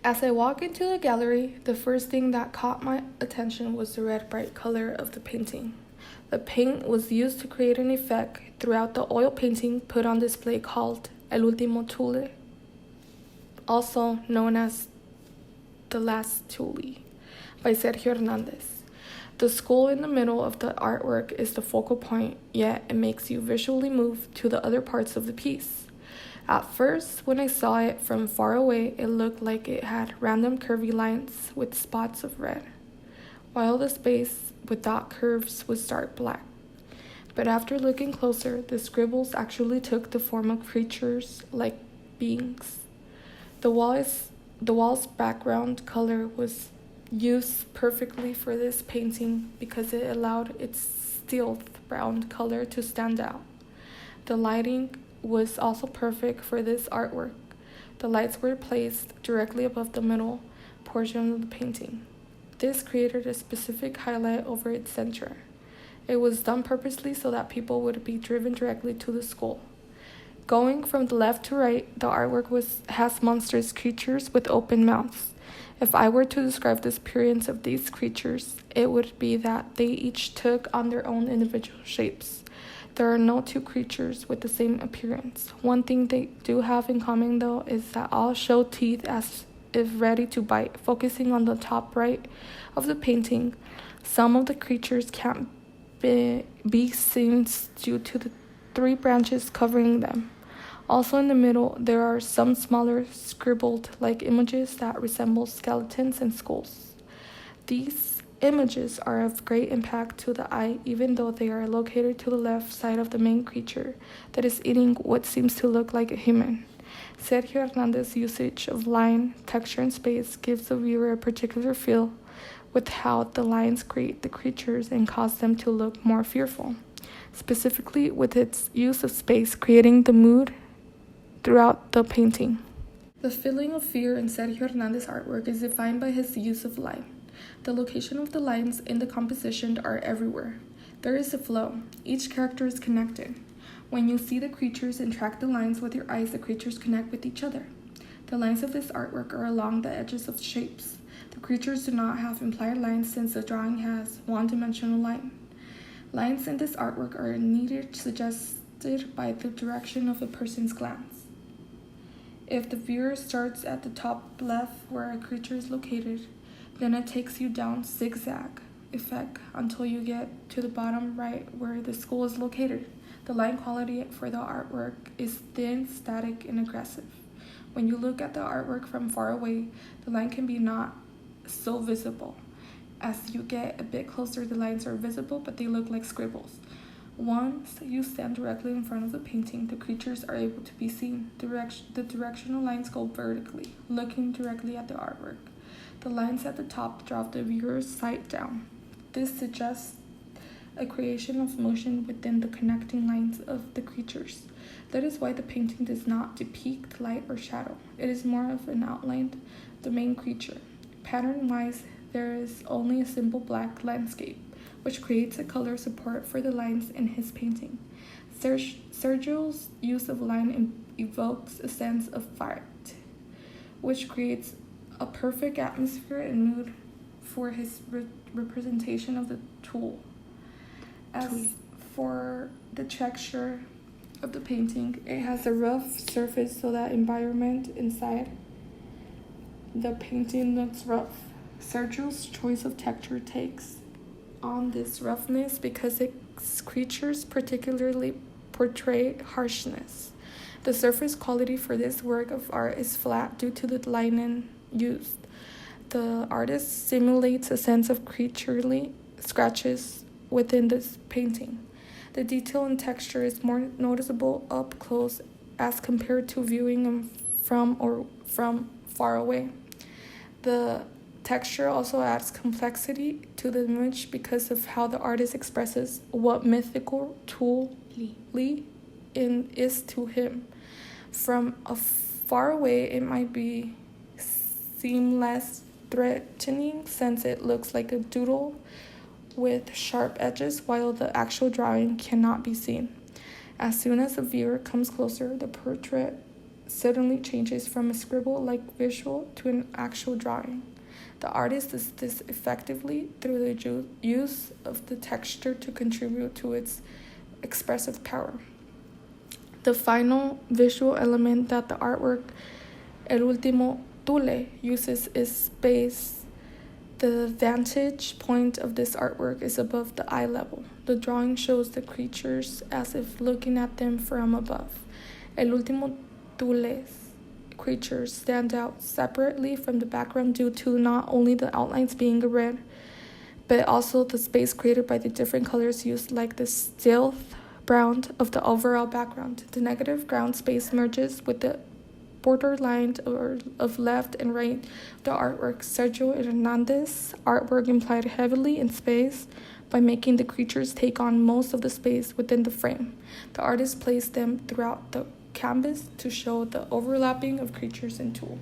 As I walked into the gallery, the first thing that caught my attention was the red bright color of the painting. The paint was used to create an effect throughout the oil painting put on display called El Último Thule, also known as The Last Thule, by Sergio Hernandez. The skull in the middle of the artwork is the focal point, yet it makes you visually move to the other parts of the piece. At first, when I saw it from far away, it looked like it had random curvy lines with spots of red, while the space without curves was dark black. But after looking closer, the scribbles actually took the form of creatures like beings. The wall's background color was used perfectly for this painting because it allowed its steel brown color to stand out. The lighting was also perfect for this artwork. The lights were placed directly above the middle portion of the painting. This created a specific highlight over its center. It was done purposely so that people would be driven directly to the skull. Going from the left to right, the artwork has monstrous creatures with open mouths. If I were to describe the appearance of these creatures, it would be that they each took on their own individual shapes. There are no two creatures with the same appearance. One thing they do have in common, though, is that all show teeth as if ready to bite. Focusing on the top right of the painting, some of the creatures can't be seen due to the three branches covering them. Also in the middle, there are some smaller scribbled-like images that resemble skeletons and skulls. These images are of great impact to the eye, even though they are located to the left side of the main creature that is eating what seems to look like a human. Sergio Hernandez's usage of line, texture, and space gives the viewer a particular feel with how the lines create the creatures and cause them to look more fearful, specifically with its use of space creating the mood throughout the painting. The feeling of fear in Sergio Hernandez's artwork is defined by his use of line. The location of the lines in the composition are everywhere. There is a flow. Each character is connected. When you see the creatures and track the lines with your eyes, the creatures connect with each other. The lines of this artwork are along the edges of shapes. The creatures do not have implied lines since the drawing has one-dimensional line. Lines in this artwork are needed suggested by the direction of a person's glance. If the viewer starts at the top left where a creature is located, then it takes you down zigzag effect until you get to the bottom right where the skull is located. The line quality for the artwork is thin, static, and aggressive. When you look at the artwork from far away, the line can be not so visible. As you get a bit closer, the lines are visible, but they look like scribbles. Once you stand directly in front of the painting, the creatures are able to be seen. The directional lines go vertically, looking directly at the artwork. The lines at the top drop the viewer's sight down. This suggests a creation of motion within the connecting lines of the creatures. That is why the painting does not depict light or shadow. It is more of an outline of the main creature. Pattern-wise, there is only a simple black landscape, which creates a color support for the lines in his painting. Sergio's use of line evokes a sense of fight, which creates a perfect atmosphere and mood for his representation of the tool. As for the texture of the painting, it has a rough surface so that environment inside the painting looks rough. Sergio's choice of texture takes on this roughness because its creatures particularly portray harshness. The surface quality for this work of art is flat due to the linen used. The artist simulates a sense of creaturely scratches within this painting. The detail and texture is more noticeable up close as compared to viewing them from far away. The texture also adds complexity to the image because of how the artist expresses what mythical Thule is to him. From far away, it might seem less threatening since it looks like a doodle with sharp edges, while the actual drawing cannot be seen. As soon as the viewer comes closer, the portrait suddenly changes from a scribble-like visual to an actual drawing. The artist does this effectively through the use of the texture to contribute to its expressive power. The final visual element that the artwork El Último Thule uses is space. The vantage point of this artwork is above the eye level. The drawing shows the creatures as if looking at them from above. El Último Thule's creatures stand out separately from the background due to not only the outlines being red, but also the space created by the different colors used, like the stealth brown of the overall background. The negative ground space merges with the borderline of left and right. The artwork Sergio Hernandez's artwork implied heavily in space by making the creatures take on most of the space within the frame. The artist placed them throughout the canvas to show the overlapping of creatures and tool.